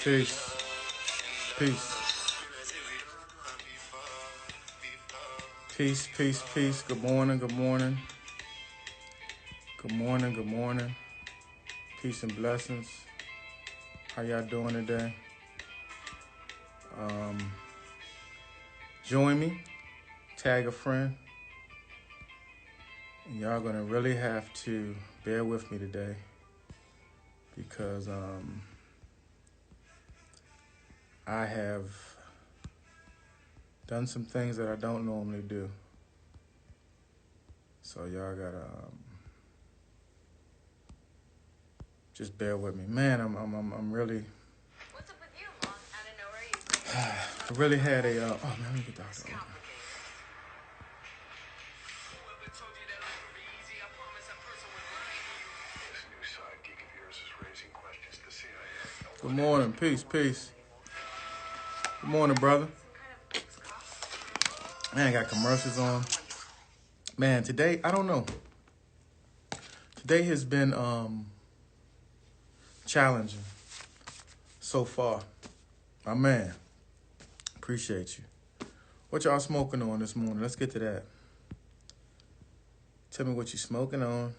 Peace. Peace. Peace, peace, peace. Good morning, good morning. Good morning, good morning. Peace and blessings. How y'all doing today? Join me. Tag a friend. And y'all gonna really have to bear with me today because I have done some things that I don't normally do. So y'all gotta just bear with me, man. I'm really. What's up with you, Mom? Out of nowhere, you I really had a. Oh man, let me get Dr. OGA. Good morning, peace, peace. Good morning, brother. Man, I got commercials on. Man, today I don't know. Today has been challenging so far. My man, appreciate you. What y'all smoking on this morning? Let's get to that. Tell me what you smoking on.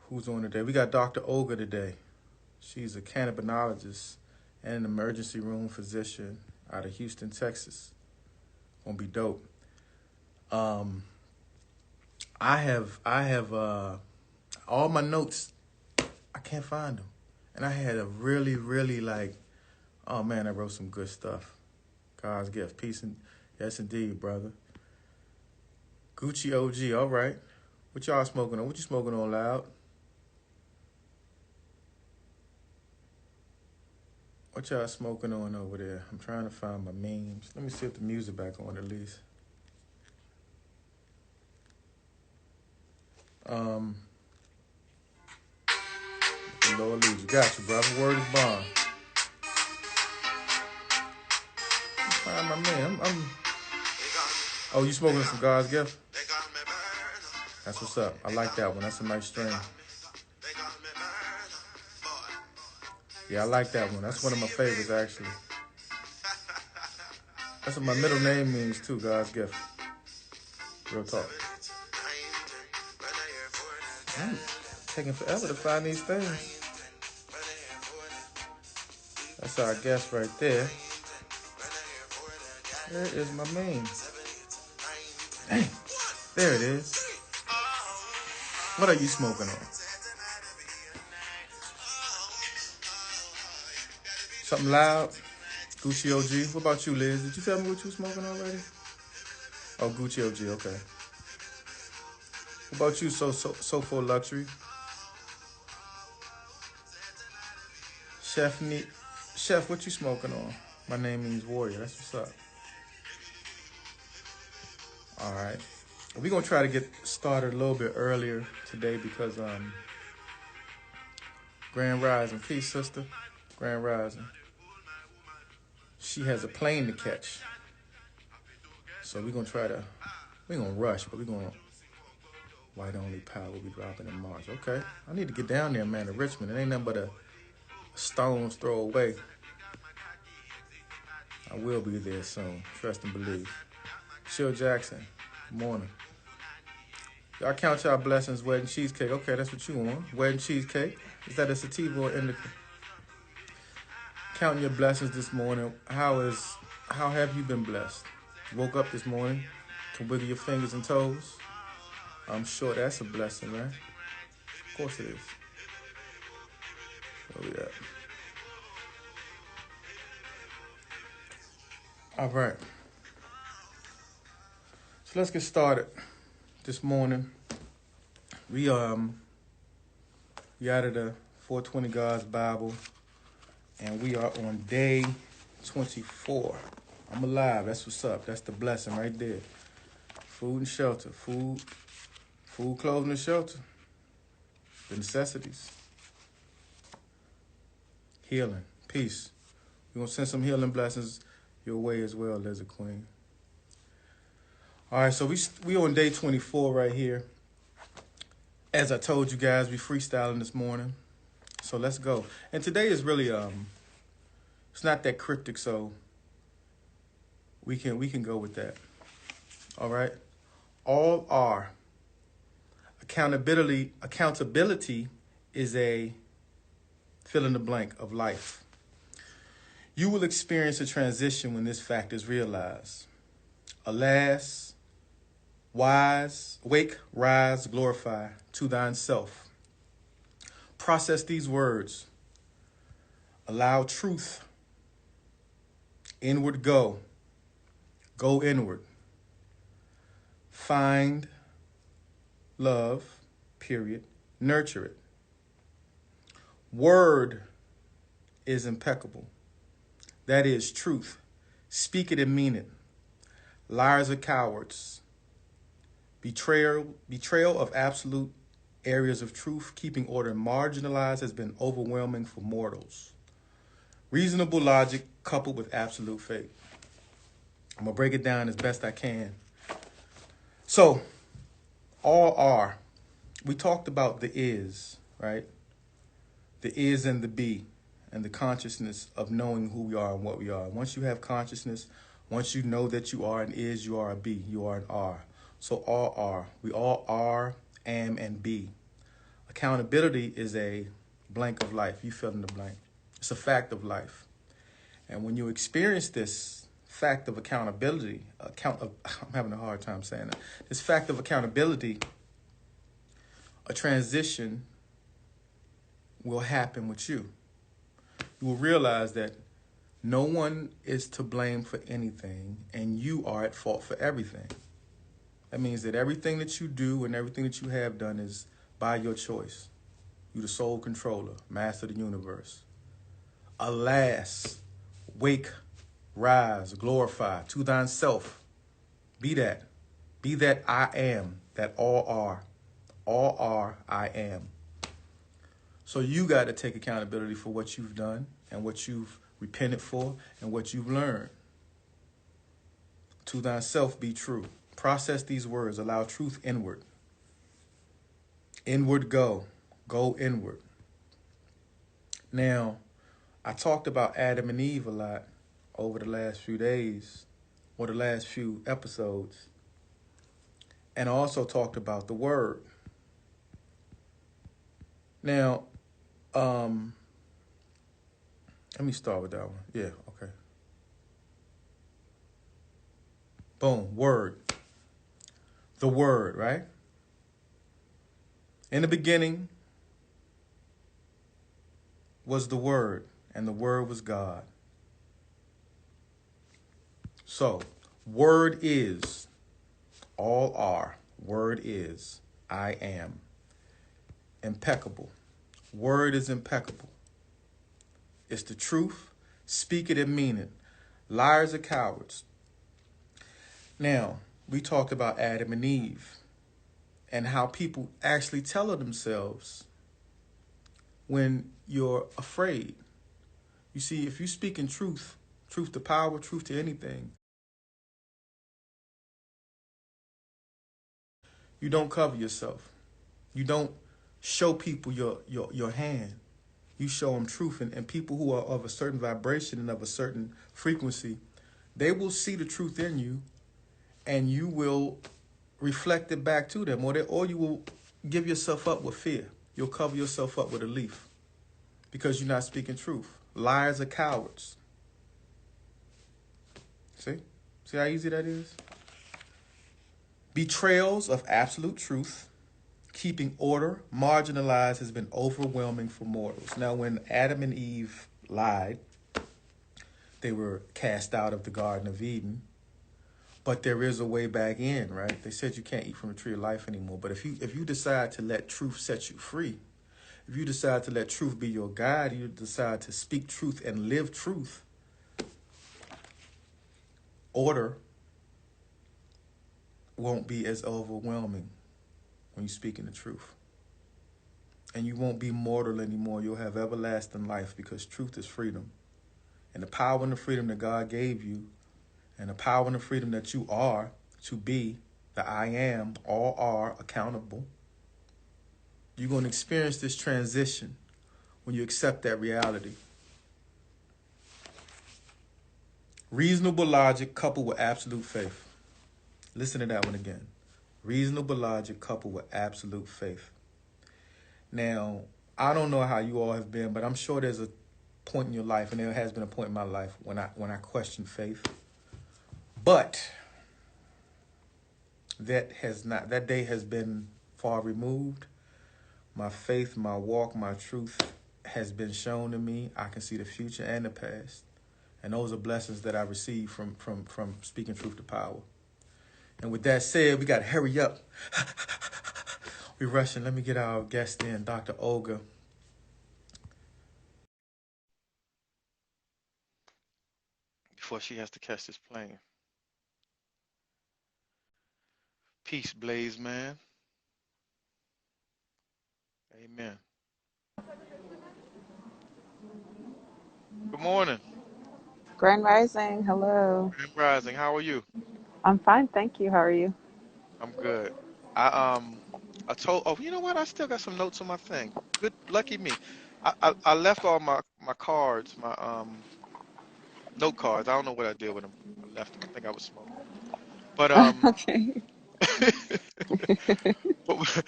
Who's on today? We got DR.OGA today. She's a cannabinologist and an emergency room physician out of Houston, Texas. Gonna be dope. I have all my notes. I can't find them, and I had a really like. Oh man, I wrote some good stuff. God's gift, peace and yes indeed, brother. Gucci OG, all right. What y'all smoking on? What you smoking on, loud? What y'all smoking on over there? I'm trying to find my memes. Let me see if the music back on at least. The Lord leads you. Got you, brother. Word is bond. Find my man. Oh, you smoking some God's gift? That's what's up. I like that one. That's a nice strain. Yeah, I like that one. That's one of my favorites, actually. That's what my middle name means, too, God's gift. Real talk. I'm taking forever to find these things. That's our guest right there. There is my main. Dang, there it is. What are you smoking on? Something loud? Gucci OG. What about you, Liz? Did you tell me what you smoking already? Oh, Gucci OG, okay. What about you, So for Luxury? Chef, what you smoking on? My name means warrior. That's what's up. All right. We're going to try to get started a little bit earlier today because Grand Rising. Peace, sister. Grand Rising. She has a plane to catch. So we're going to we ain't going to rush, but we're going to, white only power will be dropping in March. Okay. I need to get down there, man, to Richmond. It ain't nothing but a stone's throw away. I will be there soon. Trust and believe. Chill Jackson. Good morning. Y'all count y'all blessings, wedding cheesecake. Okay, that's what you want. Wedding cheesecake. Is that a sativa or indica? Counting your blessings this morning. How have you been blessed? You woke up this morning, can wiggle your fingers and toes. I'm sure that's a blessing, right? Of course it is. Where we at? All right. So let's get started this morning. We out of the 420 God's Bible, and we are on day 24. I'm alive. That's what's up. That's the blessing right there. Food and shelter. Food, clothing, and shelter. The necessities. Healing. Peace. We're going to send some healing blessings your way as well, Lizard Queen. All right, so we on day 24 right here. As I told you guys, we freestyling this morning. So let's go. And today is really it's not that cryptic, so we can go with that. All right. All are. Accountability is a fill in the blank of life. You will experience a transition when this fact is realized. Alas, wake, rise, glorify to thine self. Process these words. Allow truth. Inward go. Go inward. Find love, period. Nurture it. Word is impeccable. That is truth. Speak it and mean it. Liars are cowards. Betrayal of absolute areas of truth, keeping order marginalized has been overwhelming for mortals. Reasonable logic coupled with absolute faith. I'm going to break it down as best I can. So, all are. We talked about the is, right? The is and the be, and the consciousness of knowing who we are and what we are. Once you have consciousness, once you know that you are an is, you are a be, you are an are. So all are. We all are, am, and be. Accountability is a blank of life. You fill in the blank. It's a fact of life. And when you experience this fact of accountability, I'm having a hard time saying that. This fact of accountability, a transition will happen with you. You will realize that no one is to blame for anything, and you are at fault for everything. That means that everything that you do and everything that you have done is by your choice. You're the sole controller, master of the universe. Alas, wake, rise, glorify to thine self. Be that. Be that I am, that all are. All are, I am. So you got to take accountability for what you've done and what you've repented for and what you've learned. To thyself be true. Process these words. Allow truth inward. Inward go. Go inward. Now, I talked about Adam and Eve a lot over the last few days or the last few episodes. And I also talked about the word. Now, let me start with that one. Yeah, okay. Boom, word. The word, right? In the beginning was the word, and the word was God. So, word is, all are. Word is, I am. Impeccable. Word is impeccable. It's the truth. Speak it and mean it. Liars are cowards. Now, we talked about Adam and Eve and how people actually tell of themselves when you're afraid. You see, if you speak in truth, truth to power, truth to anything, you don't cover yourself. You don't show people your hand. You show them truth. And people who are of a certain vibration and of a certain frequency, they will see the truth in you, and you will reflect it back to them, or you will give yourself up with fear. You'll cover yourself up with a leaf because you're not speaking truth. Liars are cowards. See how easy that is? Betrayals of absolute truth, keeping order, marginalized, has been overwhelming for mortals. Now, when Adam and Eve lied, they were cast out of the Garden of Eden. But there is a way back in, right? They said you can't eat from the tree of life anymore. But if you decide to let truth set you free, if you decide to let truth be your guide, you decide to speak truth and live truth, order won't be as overwhelming when you're speaking the truth. And you won't be mortal anymore. You'll have everlasting life because truth is freedom. And the power and the freedom that God gave you, and the power and the freedom that you are to be, the I am, all are accountable. You're going to experience this transition when you accept that reality. Reasonable logic coupled with absolute faith. Listen to that one again. Reasonable logic coupled with absolute faith. Now, I don't know how you all have been, but I'm sure there's a point in your life, and there has been a point in my life when I question faith. But that day has been far removed. My faith, my walk, my truth has been shown to me. I can see the future and the past. And those are blessings that I receive from speaking truth to power. And with that said, we got to hurry up. We're rushing. Let me get our guest in, Dr. Olga. Before she has to catch this plane. Peace, Blaze, man. Amen. Good morning. Grand Rising, hello. Grand Rising. How are you? I'm fine, thank you. How are you? I'm good. I told oh, you know what? I still got some notes on my thing. Good, lucky me. I left all my cards, my note cards. I don't know what I did with them. I left them. I think I was smoking. But Okay. but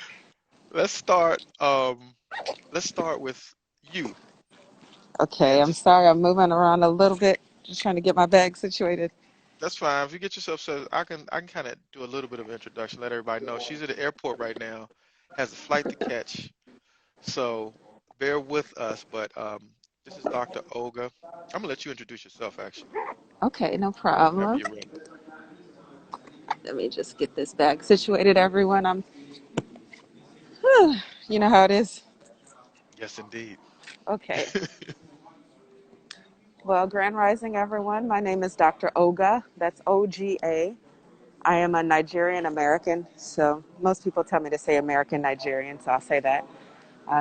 let's start let's start with you Okay, and I'm just sorry, I'm moving around a little bit, just trying to get my bag situated. that's fine. If you get yourself set, I can kind of do a little bit of introduction, let everybody know she's at the airport right now, has a flight to catch, so bear with us. But this is Dr. Olga. I'm gonna let you introduce yourself actually, Okay, no whenever problem. you're ready. Let me just get this bag situated, everyone. You know how it is. Yes, indeed. Okay. Well, Grand Rising, everyone. My name is Dr. Oga. That's OGA. I am a Nigerian American, so most people tell me to say American Nigerian, so I'll say that.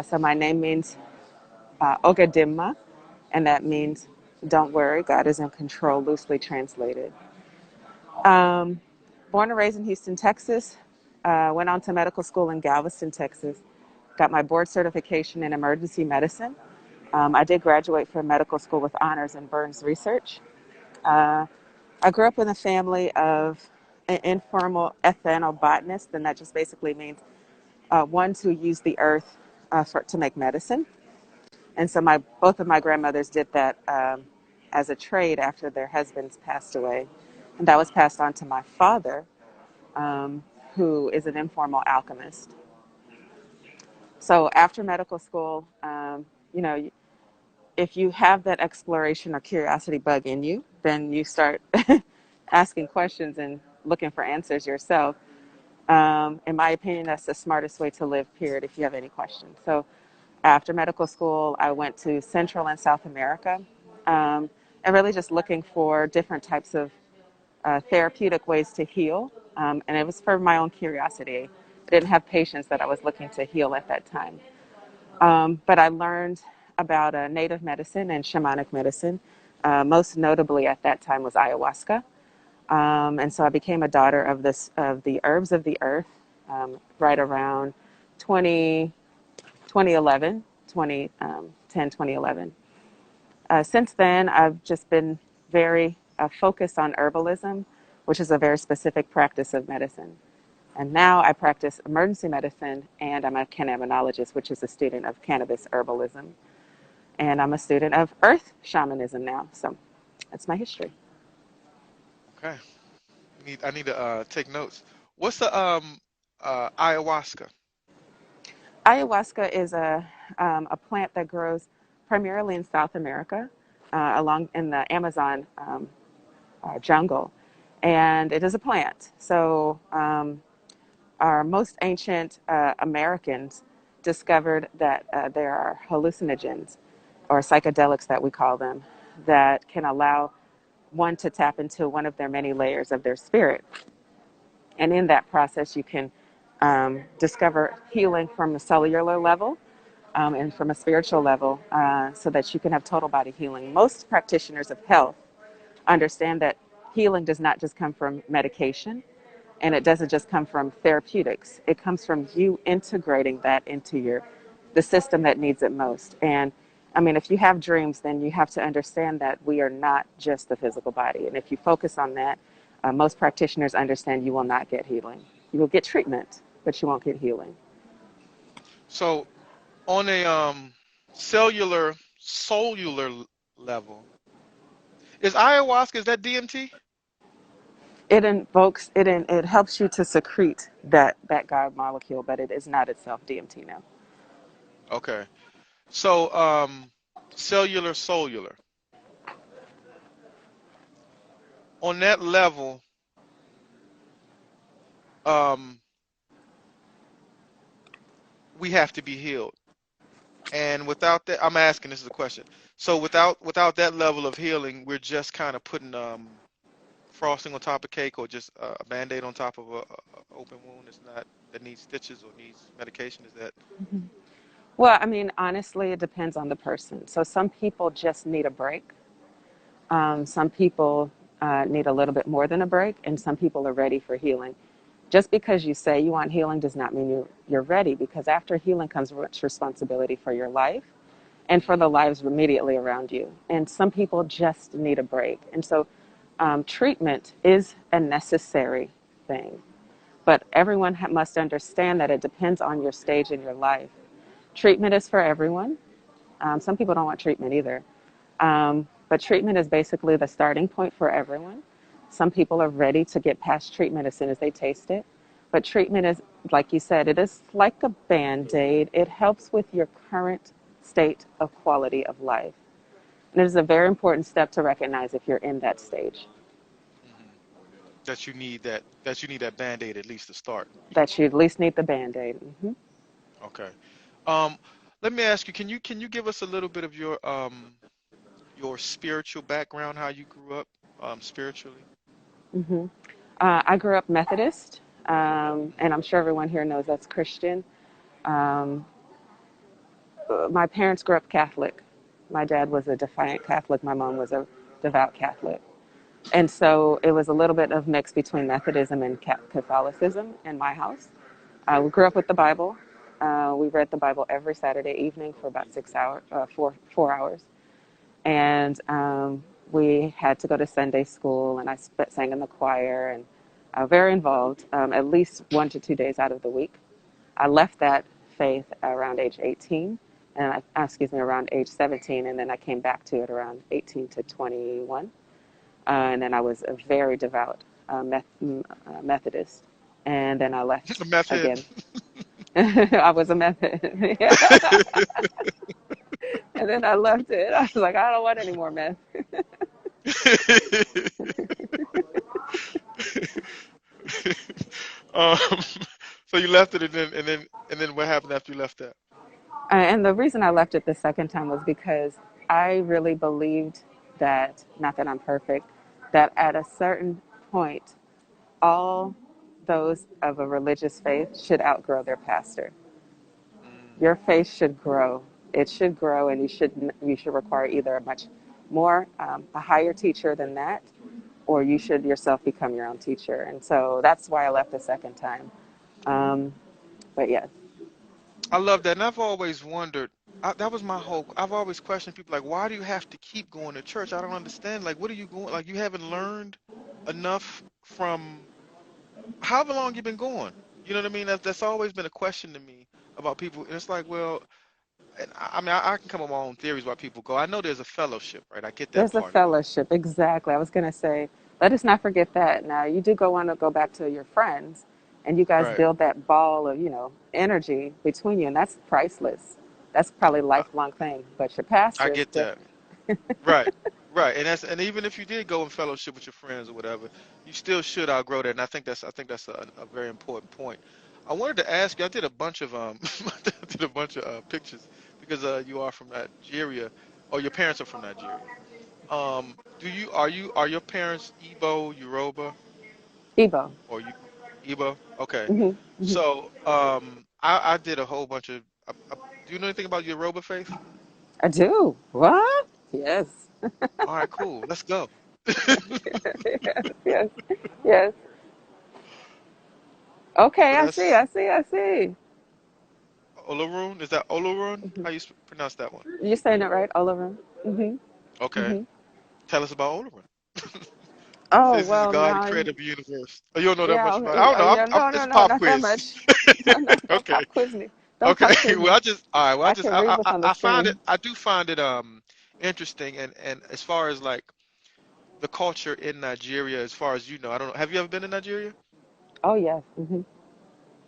So my name means Ogadimma, and that means don't worry, God is in control, loosely translated. Um, Born and raised in Houston, Texas, went on to medical school in Galveston, Texas, got my board certification in emergency medicine. I did graduate from medical school with honors in Burns research. Uh, I grew up in a family of informal ethnobotanists, and that just basically means ones who use the earth to make medicine. And so both of my grandmothers did that as a trade after their husbands passed away. And that was passed on to my father, who is an informal alchemist. So after medical school, you know, if you have that exploration or curiosity bug in you, then you start asking questions and looking for answers yourself. In my opinion, that's the smartest way to live, period, if you have any questions. So after medical school, I went to Central and South America, and really just looking for different types of therapeutic ways to heal. And it was for my own curiosity. I didn't have patients that I was looking to heal at that time. But I learned about native medicine and shamanic medicine. Most notably at that time was ayahuasca. And so I became a daughter of the herbs of the earth right around 20, 2011, 2010, 2011. Since then, I've just been very focused on herbalism, which is a very specific practice of medicine. And now I practice emergency medicine, and I'm a cannabinonologist, which is a student of cannabis herbalism. And I'm a student of earth shamanism now. So that's my history. Okay. I need to take notes. What's the ayahuasca? Ayahuasca is a plant that grows primarily in South America, along in the Amazon jungle. And it is a plant. So our most ancient Americans discovered that there are hallucinogens or psychedelics that we call them that can allow one to tap into one of their many layers of their spirit. And in that process, you can discover healing from a cellular level and from a spiritual level so that you can have total body healing. Most practitioners of health understand that healing does not just come from medication and it doesn't just come from therapeutics. It comes from you integrating that into the system that needs it most. And I mean, if you have dreams, then you have to understand that we are not just the physical body. And if you focus on that, most practitioners understand you will not get healing. You will get treatment, but you won't get healing. So on a cellular level, is ayahuasca, is that DMT? It invokes it. It helps you to secrete that God molecule, but it is not itself DMT now. Okay. So solar. On that level, um, we have to be healed. And without that, I'm asking, this is a question. So without that level of healing, we're just kind of putting frosting on top of cake, or just a band-aid on top of a open wound that's not, that needs stitches or needs medication. Is that? Well, I mean, honestly, it depends on the person. So some people just need a break. Some people need a little bit more than a break, and some people are ready for healing. Just because you say you want healing does not mean you're ready, because after healing comes much responsibility for your life and for the Hmm. lives immediately around you. And some people just need a break. And so treatment is a necessary thing, but everyone must understand that it depends on your stage in your life. Treatment is for everyone. Some people don't want treatment either. But treatment is basically the starting point for everyone. Some people are ready to get past treatment as soon as they taste it. But treatment is, like you said, it is like a band aid. It helps with your current state of quality of life. And it is a very important step to recognize if you're in that stage, Hmm. That you need that band-aid at least to start. that you at least need the band aid. Hmm. Okay. Um, Let me ask you, can you give us a little bit of your spiritual background, how you grew up spiritually? Hmm. I grew up Methodist, and I'm Hmm. sure everyone here knows that's Christian. Um, my parents grew up Catholic. My dad was a defiant Catholic. My mom was a devout Catholic. And so it was a little bit of mix between Methodism and Catholicism in my house. We grew up with the Bible. We read the Bible every Saturday evening for about 6 hours, 4 hours. And we had to go to Sunday school, and I sang in the choir, and very involved, at least 1 to 2 days out of the week. I left that faith around age 18, and around age 17, and then I came back to it around 18 to 21. And then I was a very devout Methodist, and then I left Method. again. I was a Methodist, yeah. And then I left it. I was like, I don't want any more meth. um, so you left it, and then what happened after you left that? And the reason I left it the second time was because I really believed that, not that I'm perfect, that at a certain point, all those of a religious faith should outgrow their pastor. Mm, Your faith should grow. It should grow, and you should require either a much more a higher teacher than that, or you should yourself become your own teacher. And so that's why I left the second time. Um, but yes, I love that, and I've always wondered. That was my whole. I've always questioned people like, why do you have to keep going to church? I don't understand. Like, what are you going? Like, you haven't learned enough from however long you've been going. You know what I mean? That's always been a question to me about people. And it's like, well, and I mean, I can come up with my own theories why people go. I know there's a fellowship, right? I get that there's a part of it. fellowship. Exactly. I was going to say, let us not forget that. Now, you do want to go back to your friends, and you guys Right. build that ball of, energy between you, and that's priceless. That's probably a I, lifelong thing. But your I pastor is get different. that. Right. Right. And even if you did go in fellowship with your friends or whatever, you still should outgrow that. And I think that's a very important point. I wanted to ask you. I did a bunch of I did a bunch of pictures because you are from Nigeria, or your parents are from Nigeria. Are your parents Igbo, Yoruba, Ebo. or you Igbo? Okay. Hmm. Hmm. So I did a whole bunch of. Do you know anything about Yoruba faith? I do. What? Yes. All right, cool. Let's go. Yes. Yes. Yes. Okay. So I see. that's I see. I see. Olorun? Is that Olorun? Hmm. How you pronounce that one? You're saying it right, Olarum. Hmm. Okay. Hmm. Tell us about Olorun. Oh Says he's a well, God, the now, creator of the universe. Oh, you don't know that yeah, much about it? I okay, don't oh, know. yeah, I'm no, it's no, a no, pop not that quiz. much. No, no, don't Okay. pop quiz me. Don't Okay. pop quiz Well, me. I just all right. Well, I can read what's on the I find it. screen. I do find it interesting and as far as like the culture in Nigeria, as far as you know, I don't know. Have you ever been to Nigeria? Oh yes. Hmm.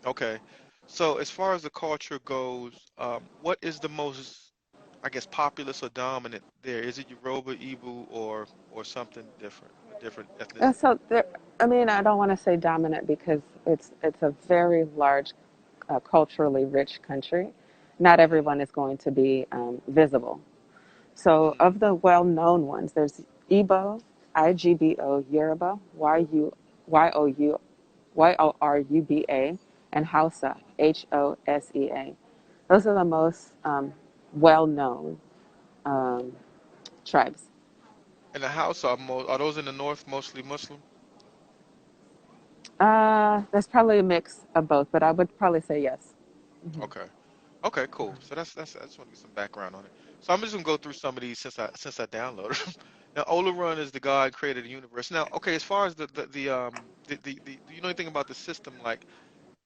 Okay. So as far as the culture goes, what is the most, I guess, populous or dominant there? Is it Yoruba, Igbo, or something different, a different And ethnicity? so there, I mean, I don't want to say dominant because it's a very large, culturally rich country. Not Hmm. everyone is going to be visible. So Hmm. of the well-known ones, there's Igbo, IGBO, Yoruba, YOU, YORUBA, and Hausa, HOSEA. Those are the most well-known um, tribes. And the house are those in the north mostly Muslim? There's probably a mix of both, but I would probably say yes. Hmm. Okay. Okay, cool. So that's I just want to get some background on it. So I'm just gonna go through some of these since I downloaded them. Now, Olorun is the God created the universe. Now, okay, as far as the do you know anything about the system? Like,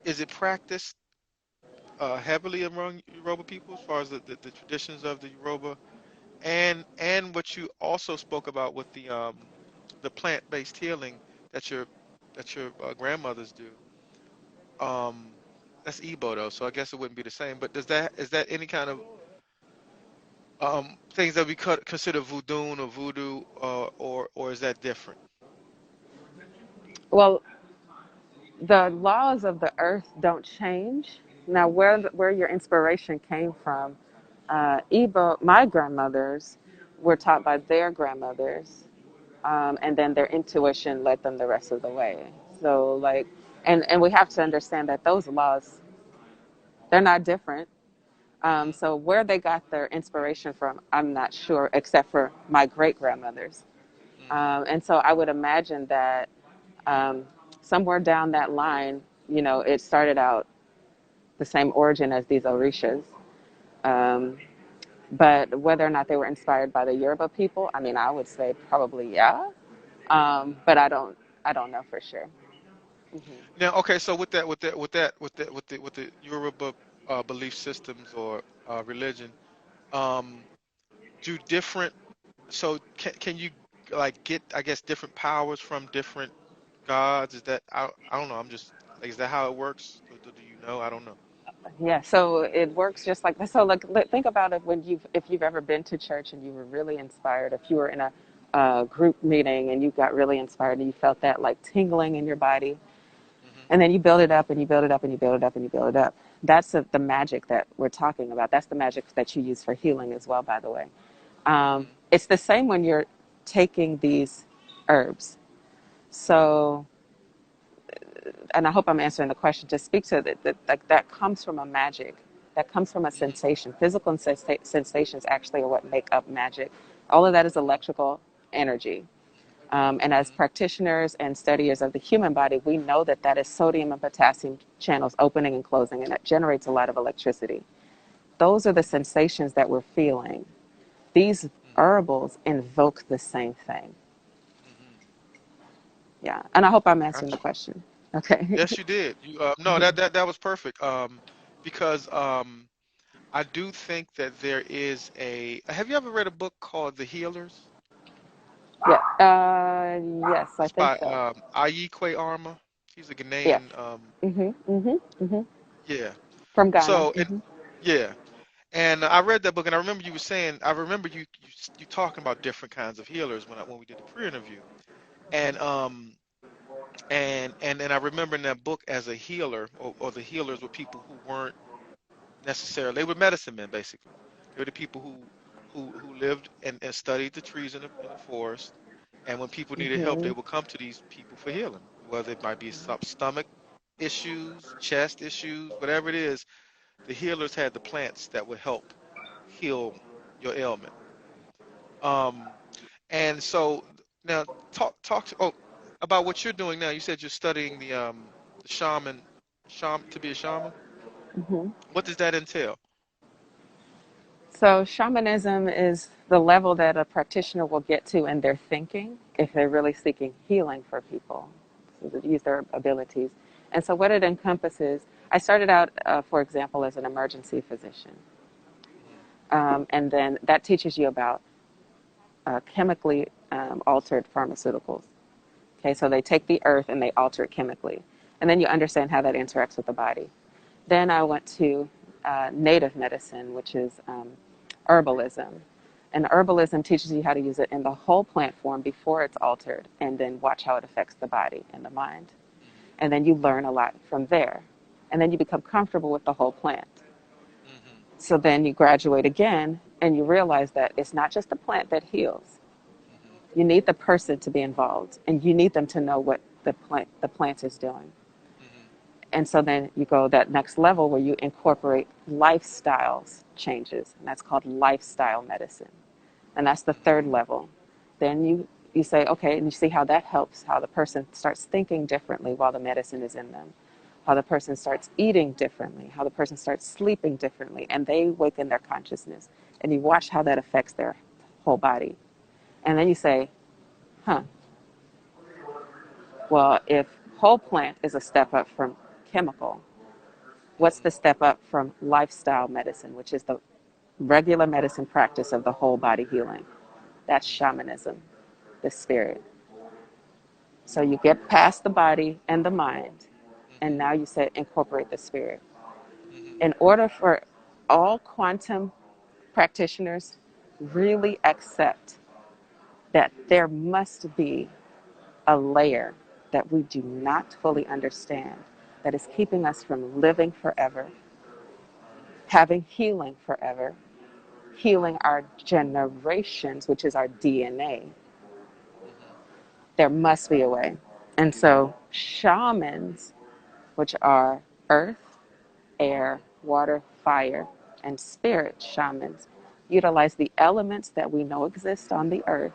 is it practiced heavily among Yoruba people as far as the traditions of the Yoruba and what you also spoke about with the plant-based healing that your grandmothers do. Um, that's Igbo though, so I guess it wouldn't be the same. But is that any kind of things that we could consider voodoo or voodoo, or is that different? Well, the laws of the earth don't change. Now, where your inspiration came from, Igbo, my grandmothers were taught by their grandmothers, and then their intuition led them the rest of the way. So, like, and we have to understand that those laws, they're not different. Hmm. So where they got their inspiration from, I'm not sure, except for my great grandmothers. Hmm. And so I would imagine that um, somewhere down that line, it started out the same origin as these Orishas. Um, but whether or not they were inspired by the Yoruba people, I mean, I would say probably yeah. But I don't know for sure. Hmm. Now, okay, so with the Yoruba belief systems or religion, um, do different. So can you like get I guess different powers from different gods? Is that I don't know. I'm just like is that how it works? Do you know? I don't know. Yeah, so it works just like that. So, like, think about it when if you've ever been to church and you were really inspired, if you were in a group meeting and you got really inspired and you felt that like tingling in your body, Hmm. and then you build it up and you build it up and you build it up and you build it up. That's the magic that we're talking about. That's the magic that you use for healing as well, by the way. Hmm. It's the same when you're taking these herbs. So, and I hope I'm answering the question. To speak to that, that comes from a magic. That comes from a Hmm. sensation. Physical and sensations actually are what make up magic. All of that is electrical energy. And as Hmm. practitioners and studiers of the human body, we know that that is sodium and potassium channels opening and closing, and that generates a lot of electricity. Those are the sensations that we're feeling. These Hmm. herbals invoke the same thing. Hmm. Yeah. And I hope I'm answering the Gotcha. question. Okay. Yes, you did. You no, that was perfect. Because I do think that there is a. Have you ever read a book called The Healers? Yeah. Yes, I It's think by so. Ayikwe Arma. He's a Yes. Ghanaian. Mhm. Mhm. Mhm. Yeah. From Ghana. So and Mhm. yeah, and I read that book, and I remember you were saying. I remember you talking about different kinds of healers when we did the pre-interview, and and I remember in that book as a healer or the healers were people who weren't necessarily they were medicine men basically. They were the people who lived and studied the trees in the forest, and when people needed help, they Mhm. would come to these people for healing. Whether it might be some stomach issues, chest issues, whatever it is, the healers had the plants that would help heal your ailment. Um, and so now about what you're doing now. You said you're studying the shaman to be a shaman. Hmm. What does that entail? So, shamanism is the level that a practitioner will get to in their thinking if they're really seeking healing for people, so to use their abilities. And so, what it encompasses, I started out, for example, as an emergency physician. And then that teaches you about chemically altered pharmaceuticals. Okay, so they take the earth and they alter it chemically. And then you understand how that interacts with the body. Then I went to native medicine, which is herbalism. And herbalism teaches you how to use it in the whole plant form before it's altered, and then watch how it affects the body and the mind. Hmm. And then you learn a lot from there. And then you become comfortable with the whole plant. Hmm. So then you graduate again, and you realize that it's not just the plant that heals. Hmm. You need the person to be involved, and you need them to know what the plant is doing. Hmm. And so then you go that next level where you incorporate lifestyles changes, and that's called lifestyle medicine. And that's the third level. Then you say, okay, and you see how that helps, how the person starts thinking differently while the medicine is in them, how the person starts eating differently, how the person starts sleeping differently, and they awaken their consciousness. And you watch how that affects their whole body. And then you say, huh, well, if whole plant is a step up from chemical, what's Hmm. the step up from lifestyle medicine, which is the regular medicine practice of the whole body healing? That's Hmm. shamanism, the spirit. So you get past the body and the mind, and Hmm. now you say incorporate the spirit. Hmm. In order for all quantum practitioners really accept that there must be a layer that we do not fully understand that is keeping us from living forever, having healing forever, healing our generations, which is our DNA, Hmm. there must be a way. And so shamans, which are earth, air, water, fire, and spirit shamans, utilize the elements that we know exist on the earth,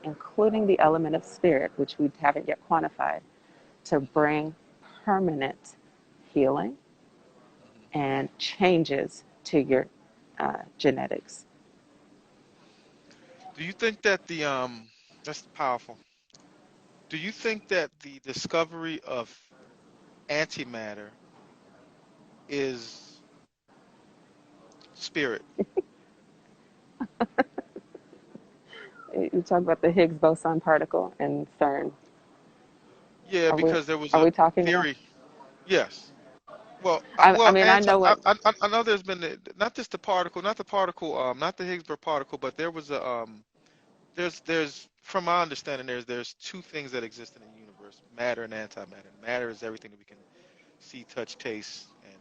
including the element of spirit, which we haven't yet quantified, to Hmm. bring permanent healing Hmm. and changes to your genetics. Do you think that that's powerful. Do you think that the discovery of antimatter is spirit? You talk about the Higgs boson particle and CERN. Yeah, Are we because there was are a we talking about? theory. Yes. Well, I mean, I know what. I know there's been not just the particle, not the particle, not the Higgsburg particle, but there was a there's from my understanding there's two things that exist in the universe: matter and antimatter. Matter is everything that we can see, touch, taste, and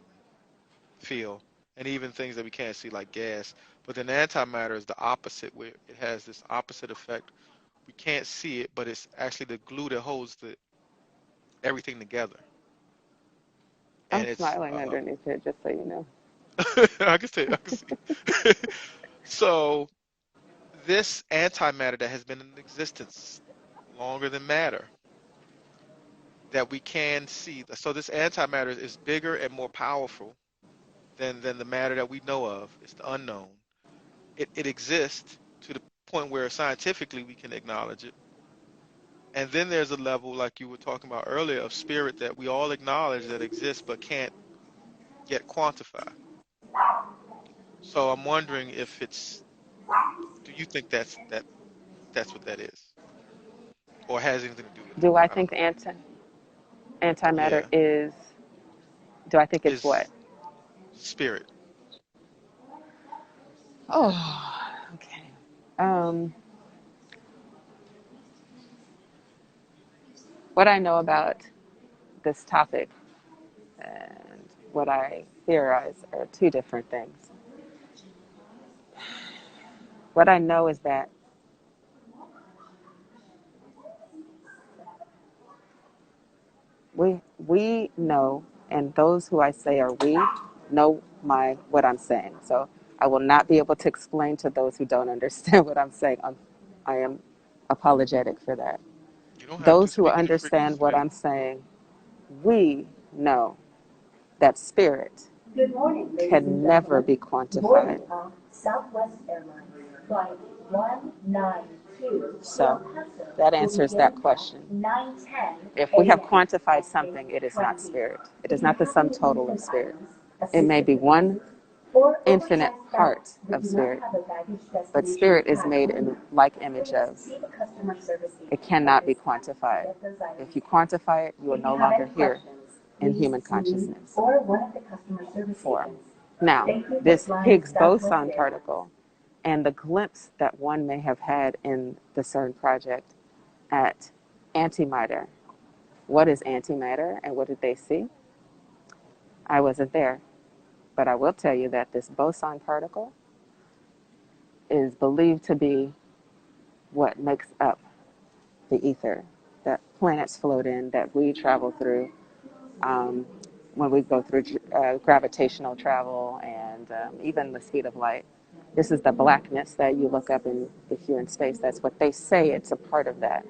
feel, and even things that we can't see like gas. But then antimatter is the opposite, where it has this opposite effect. We can't see it, but it's actually the glue that holds the everything together. I'm And it's smiling underneath it, just so you know. I can see. So this antimatter that has been in existence longer than matter that we can see. So this antimatter is bigger and more powerful than the matter that we know of. It's the unknown. It exists to the point where scientifically we can acknowledge it. And then there's a level like you were talking about earlier of spirit that we all acknowledge that exists but can't yet quantify. So I'm wondering if it's do you think that's what that is? Or has anything to do with it? Do I I don't think know. antimatter Yeah, is? Do I think it's what? is spirit. Oh, okay. Um, what I know about this topic and what I theorize are two different things. What I know is that we know, and those who I say are we know my what I'm saying. So I will not be able to explain to those who don't understand what I'm saying. I am apologetic for that. You don't have to Those who speak in your understand frequency what then. I'm saying, we know that spirit. can never be quantified. So that answers that question. If we have quantified something, it is not spirit. It is not the sum total of spirit. It may be one infinite part of spirit, but spirit is made in like image of. It cannot be quantified. If you quantify it, you are no longer here in human consciousness form. Now, this Higgs boson particle and the glimpse that one may have had in the CERN project at antimatter. What is antimatter and what did they see? I wasn't there, but I will tell you that this boson particle is believed to be what makes up the ether that planets float in, that we travel through when we go through gravitational travel and even the speed of light. This is the blackness that you look up in if you're in space. That's what they say. It's a part of that.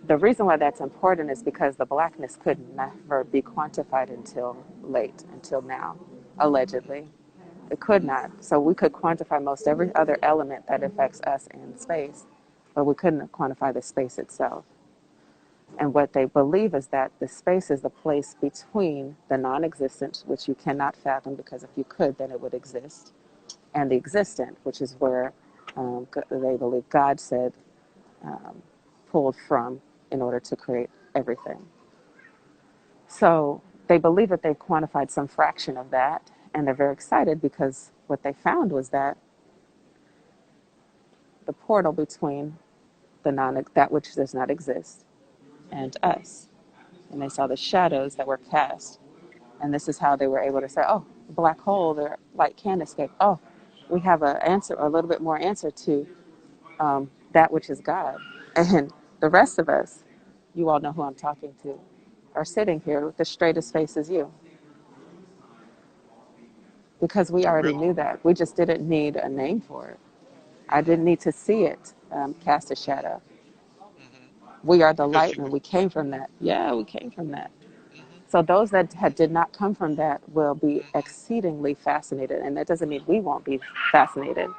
The reason why that's important is because the blackness could never be quantified until late, until now, allegedly. It could not. So we could quantify most every other element that affects us in space, but we couldn't quantify the space itself. And what they believe is that the space is the place between the non-existent, which you cannot fathom because if you could, then it would exist, and the existent, which is where they believe God said pulled from in order to create everything. So they believe that they've quantified some fraction of that, and they're very excited because what they found was that the portal between that which does not exist and us. And they saw the shadows that were cast. And this is how they were able to say, oh, black hole, the light can escape. Oh, we have an answer, a little bit more answer to that which is God. And the rest of us, you all know who I'm talking to, are sitting here with the straightest face as you. Because we already Really? knew that. We just didn't need a name for it. I didn't need to see it cast a shadow. Hmm. We are the Because light you and could. we came from that. Yeah, we came from that. Hmm. So those that did not come from that will be Hmm. exceedingly fascinated. And that doesn't mean we won't be fascinated.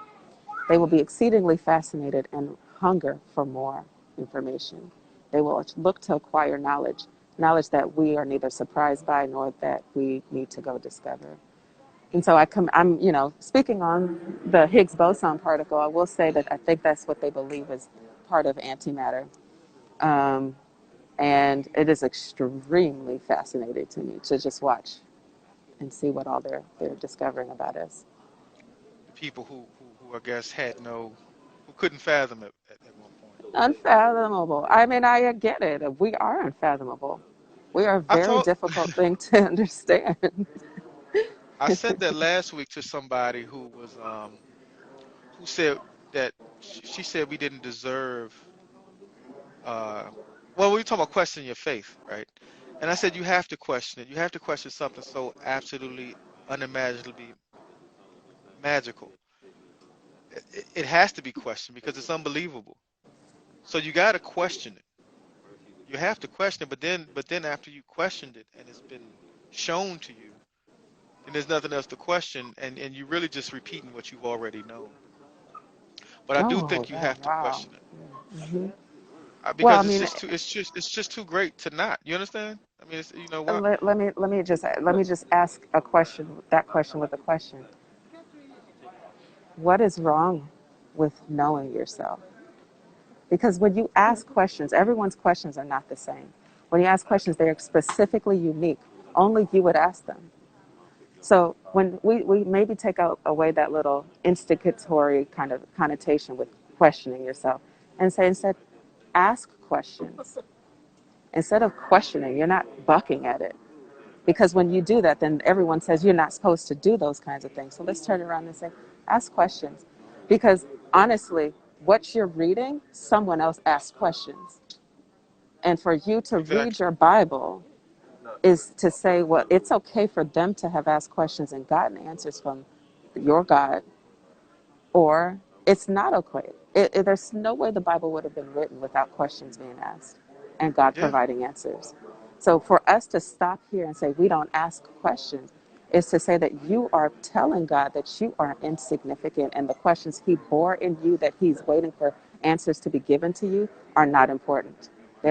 They will be Hmm. exceedingly fascinated and hunger for more information. They will look to acquire knowledge, knowledge that we are neither surprised by nor that we need to go discover. And so I'm, speaking on the Higgs boson particle, I will say that I think that's what they believe is part of antimatter. Um, and it is extremely fascinating to me to just watch and see what all they're discovering about us. The people who I guess had who couldn't fathom it at one point. Unfathomable. I mean, I get it. We are unfathomable. We are a I very told, difficult thing to understand. I said that last week to somebody who said that she said we didn't deserve uh well, we were talking about questioning your faith, right? And I said you have to question it. You have to question something so absolutely unimaginably magical. It has to be questioned because it's unbelievable. So you got to question it. You have to question it, but then after you questioned it and it's been shown to you, then there's nothing else to question, and you're really just repeating what you've already known. But I do Oh, think you yeah, have to wow. question it Hmm. Well, I because mean, it's just too great to not. You understand? I mean, it's, you know what? let me just ask a question. That question with a question. What is wrong with knowing yourself? Because when you ask questions, everyone's questions are not the same. When you ask questions, they are specifically unique. Only you would ask them. So when we maybe take out away that little instigatory kind of connotation with questioning yourself and say instead, ask questions. Instead of questioning, you're not bucking at it. Because when you do that, then everyone says you're not supposed to do those kinds of things. So let's turn around and say, ask questions. Because honestly, what you're reading, someone else asked questions. And for you to read Exactly. your Bible is to say, well, it's okay for them to have asked questions and gotten answers from your God, or it's not okay. There's no way the Bible would have been written without questions being asked and God Yeah. providing answers. So for us to stop here and say we don't ask questions, is to say that you are telling God that you are insignificant and the questions he bore in you that he's waiting for answers to be given to you are not important. They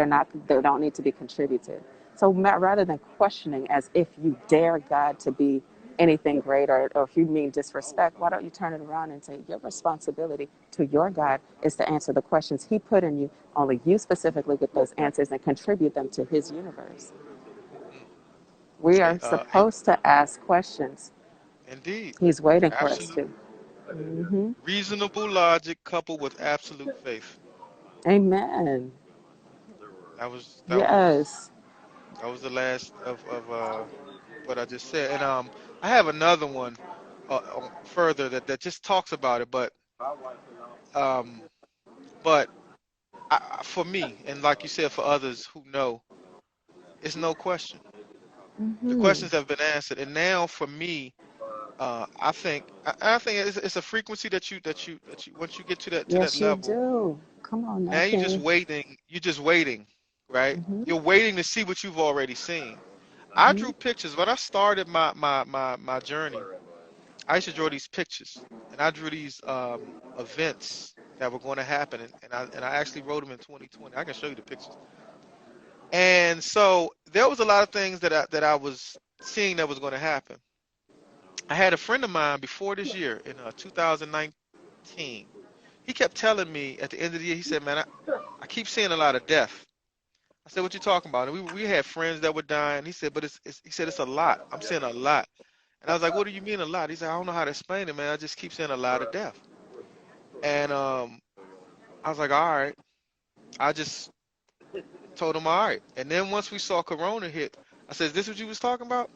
don't need to be contributed. So rather than questioning as if you dare God to be anything great or if you mean disrespect, why don't you turn it around and say your responsibility to your God is to answer the questions he put in you, only you specifically get those answers and contribute them to his universe. Mm. We And, are supposed to ask questions. indeed, He's waiting for us absolute to. Hmm. reasonable logic coupled with absolute faith. Amen. That was that was Yes. that was the last of what I just said. And I have another one further that just talks about it, um, but for me, and like you said, for others who know, it's no question. The Hmm. questions have been answered, and now for me, I think it's a frequency that you once you get to that Yes, you level, do. Come on now, now you're just King. waiting. You're just waiting, right? Hmm. You're waiting to see what you've already seen. I Hmm. drew pictures when I started my journey. I used to draw these pictures, and I drew these events that were going to happen, and I actually wrote them in 2020. I can show you the pictures. And so there was a lot of things that I was seeing that was going to happen. I had a friend of mine before this year in 2019. He kept telling me at the end of the year, he said, "Man, I keep seeing a lot of death." I said, "What you talking about?" And we had friends that were dying. He said, "But he said it's a lot. I'm seeing a lot." And I was like, "What do you mean a lot?" He said, "I don't know how to explain it, man. I just keep seeing a lot of death." And I was like, "All right." I just told him, "All right." And then once we saw Corona hit, I said, "Is this what you was talking about?"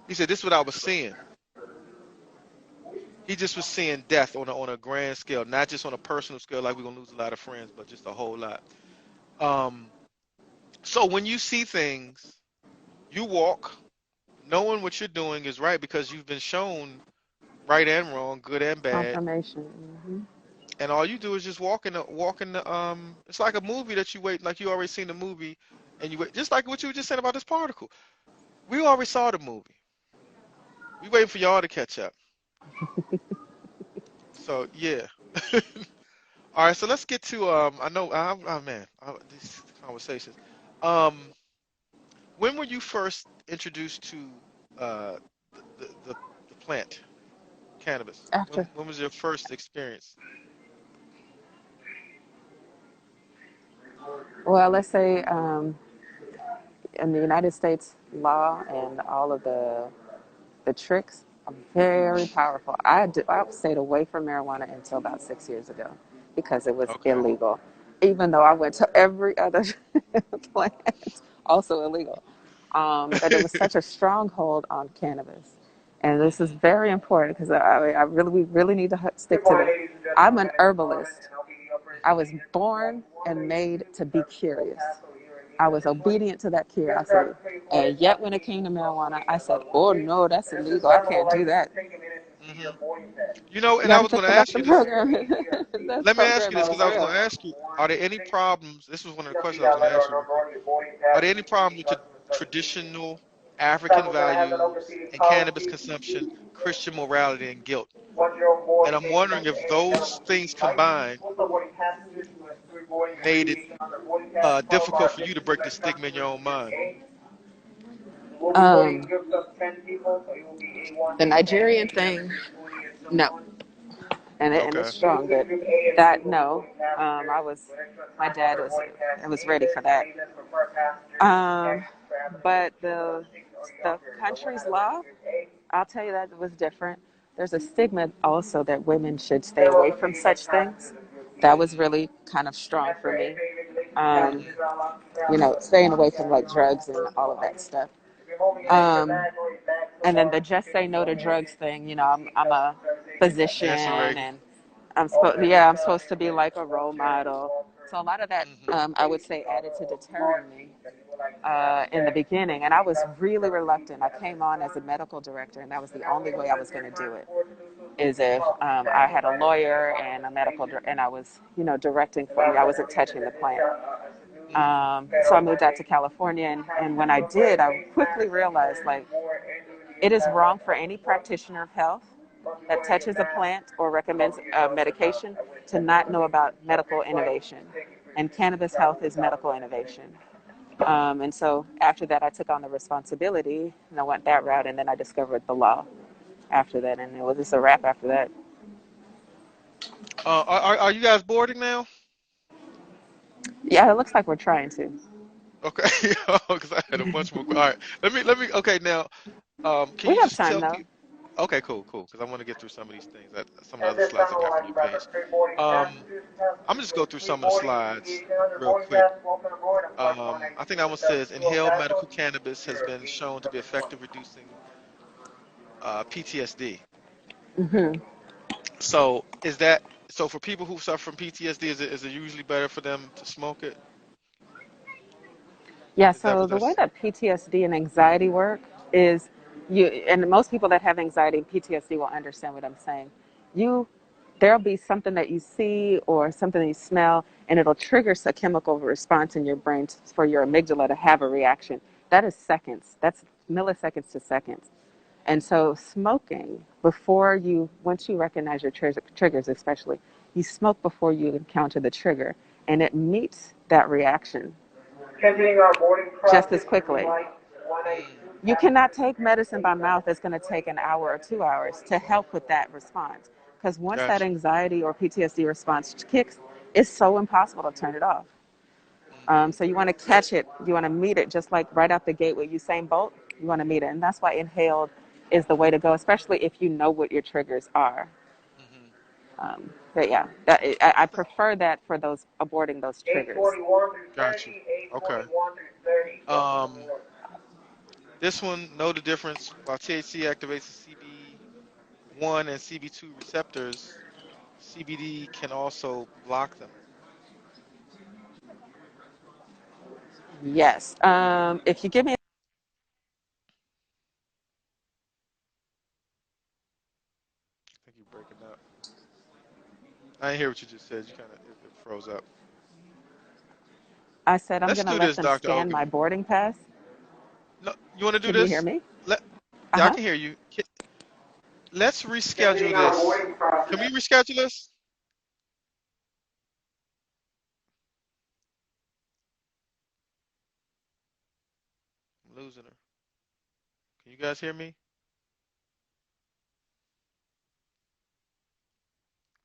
He said, "This is what I was seeing." He just was seeing death on a grand scale, not just on a personal scale, like we're gonna lose a lot of friends, but just a whole lot. Um, so when you see things, you walk, knowing what you're doing is right because you've been shown right and wrong, good and bad, Confirmation. Hmm. and all you do is just walk in the. It's like a movie that you wait, like you already seen the movie, and you wait, just like what you were just saying about this particle. We already saw the movie. We waiting for y'all to catch up. So yeah. All right, so let's get to I know oh man, these conversations. Um, when were you first introduced to uh the the the, the plant cannabis? After, When was your first experience? well, let's say in the United States law and all of the tricks are very powerful. I stayed away from marijuana until about 6 years ago because it was Okay. illegal, even though I went to every other plant, also illegal. But it was such a stronghold on cannabis. And this is Hmm. very important because we really need to stick to this. I'm an herbalist. I was born and made to be curious. I was obedient to that curiosity. And yet, when it came to marijuana, I said, oh no, that's illegal. I can't do that. Hmm. You know, You and got I to was going think to about ask the you this. programming. The Let me ask you programming this is because I was real. going to ask you: are there any problems? This was one of the questions I was going to ask you real quick. Are there any problems with the traditional African values and cannabis consumption, Christian morality, and guilt? And I'm wondering if those things combined made it difficult for you to break the stigma in your own mind. Um, the Nigerian thing, no. And it's Okay. strong, but that, no. My dad was ready for that. Um, but the country's law, I'll tell you that it was different. There's a stigma also that women should stay away from such things. That was Mm, really kind of strong for me. Um, mm, staying away from like drugs and all of that stuff. mm. Um, and then the just say no to drugs thing. I'm a physician Yes, you're right. and I'm supposed to be like a role model. So a lot of that, Hmm. I would say, added to deterring me in the beginning. And I was really reluctant. I came on as a medical director, and that was the only way I was going to do it. Is if I had a lawyer and a and I was, directing for me. I wasn't touching the plant. Mm, So I moved out to California, and when I did, I quickly realized, like, It is wrong for any practitioner of health that touches a plant or recommends medication to not know about medical innovation. And cannabis health is medical innovation. And so after that, I took on the responsibility and I went that route, and then I discovered the law after that, and it was just a wrap after that. Are you guys boarding now? Yeah, it looks like we're trying to. Okay, because I had a bunch more. All right, let me. Okay, now, can We you have just time tell though. people? Okay, cool. Because I want to get through some of these things, that some of the other slides I got from your page. Um, I'm gonna just go through some of the slides real quick. I think that one says inhaled medical cannabis has been shown to be effective reducing PTSD. So is that so for people who suffer from PTSD? Is it usually better for them to smoke it? Yeah, Is that so what the way that's? that PTSD and anxiety work is and most people that have anxiety and PTSD will understand what I'm saying. You, there'll be something that you see or something that you smell, and it'll trigger a chemical response in your brain for your amygdala to have a reaction. That is seconds. That's milliseconds to seconds. And so, smoking before you, once you recognize your triggers, especially, you smoke before you encounter the trigger, and it meets that reaction just as quickly. Mm, You cannot take medicine by mouth that's going to take an hour or 2 hours to help with that response. Because once that gotcha. anxiety or PTSD response kicks, it's so impossible to turn it off. Hmm. So you want to catch it, you want to meet it just like right out the gate with Usain Bolt. You want to meet it. And that's why inhaled is the way to go, especially if you know what your triggers are. Hmm. But yeah, I prefer that for those aborting those triggers. Got you. Okay. Um, this one, know the difference. While THC activates the CB1 and CB2 receptors, CBD can also block them. Yes. If you give me I think you're breaking up. I didn't hear what you just said. You kind of it froze up. I said I'm Let's going to do let this, them Dr. scan Oga. my boarding pass. No, you want to do Can you hear this? me? Let, Uh yeah, I huh. can hear you. Let's reschedule this. Can we reschedule this? I'm losing her. Can you guys hear me?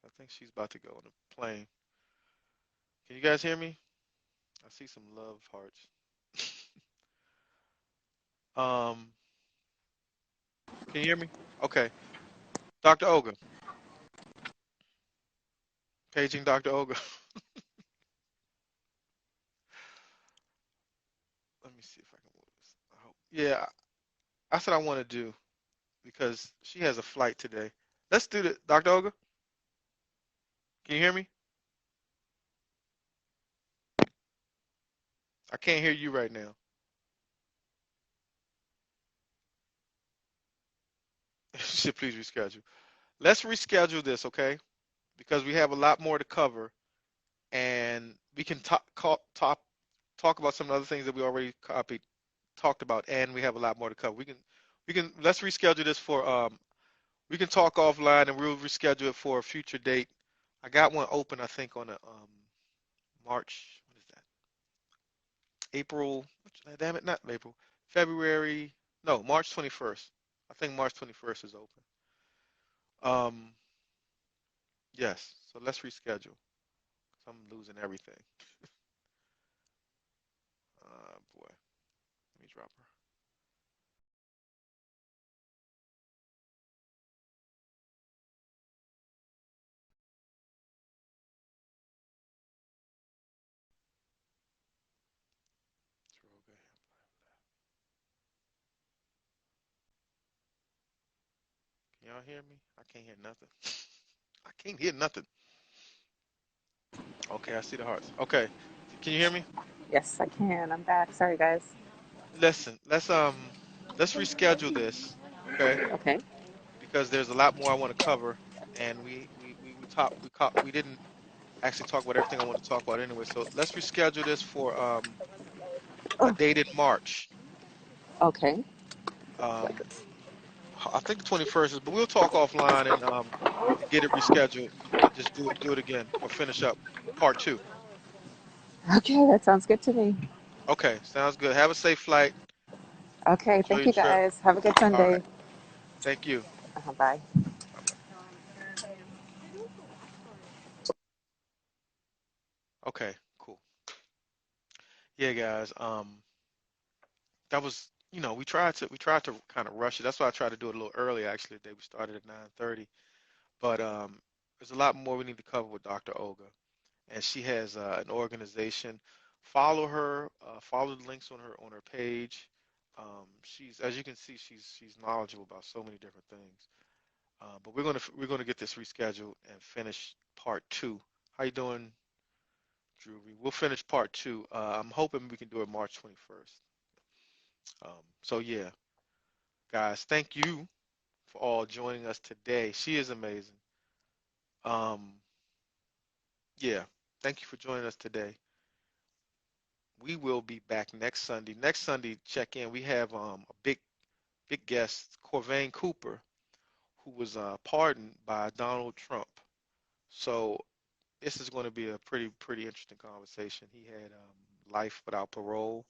I think she's about to go on a plane. Can you guys hear me? I see some love hearts. Um, can you hear me? Okay. Dr. Oga. Paging Dr. Oga. Let me see if I can move this. I hope. Yeah, that's what I want to do because she has a flight today. Let's do the Dr. Oga. Can you hear me? I can't hear you right now. She said, please reschedule. Let's reschedule this, okay? Because we have a lot more to cover, and we can talk about some of the other things that we already talked about, and we have a lot more to cover. We can let's reschedule this for we can talk offline, and we'll reschedule it for a future date. I got one open, I think, on a March. What is that? April. Damn it, not April. February. No, March 21st. I think March 21st is open. Um, yes. So let's reschedule. 'Cause I'm losing everything. Boy. Let me drop her. DR.OGA. Can y'all hear me? I can't hear nothing. I can't hear nothing. Okay, I see the hearts. Okay. Can you hear me? Yes, I can. I'm back. Sorry, guys. Listen, let's reschedule this, okay? Okay. Because there's a lot more I want to cover, and we didn't actually talk about everything I want to talk about anyway. So let's reschedule this for a Oh, date in March. okay. Um, Seconds. I think the 21st is, but we'll talk offline and get it rescheduled and just do it again or finish up part two. Okay, that sounds good to me. Okay, sounds good. Have a safe flight. Okay, Enjoy thank your you trip. guys. Have a good All right. Sunday. Thank you. Bye. Bye bye. Okay, cool. Yeah, guys. That was, we tried to kind of rush it. That's why I tried to do it a little early actually today. We started at 9:30. But there's a lot more we need to cover with Dr. Olga. And she has an organization. Follow her. Follow the links on her page. She's, as you can see, she's knowledgeable about so many different things. But we're gonna get this rescheduled and finish part two. How you doing, Drew? We'll finish part two. I'm hoping we can do it March 21st. So yeah, guys, thank you for all joining us today. She is amazing. Um, yeah, thank you for joining us today. We will be back next Sunday. Next Sunday, check in. We have a big guest, Corvain Cooper, who was pardoned by Donald Trump. So this is going to be a pretty interesting conversation. He had life without parole.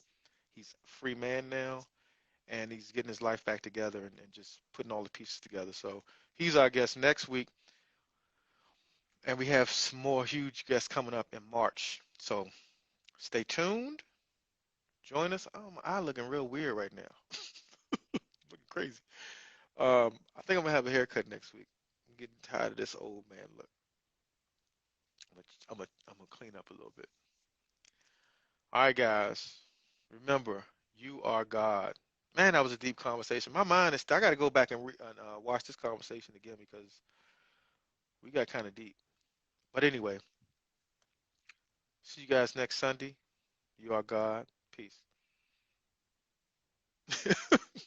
He's a free man now, and he's getting his life back together and just putting all the pieces together. So he's our guest next week, and we have some more huge guests coming up in March. So stay tuned. Join us. Oh, my eye looking real weird right now. Looking crazy. I think I'm gonna have a haircut next week. I'm getting tired of this old man look. I'm gonna clean up a little bit. All right, guys. Remember, you are God. Man, that was a deep conversation. My mind is. I got to go back and watch this conversation again because we got kind of deep. But anyway, see you guys next Sunday. You are God. Peace.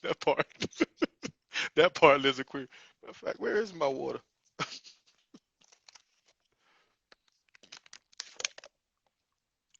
That part. That part, Lizard Queen. Matter of fact, where is my water?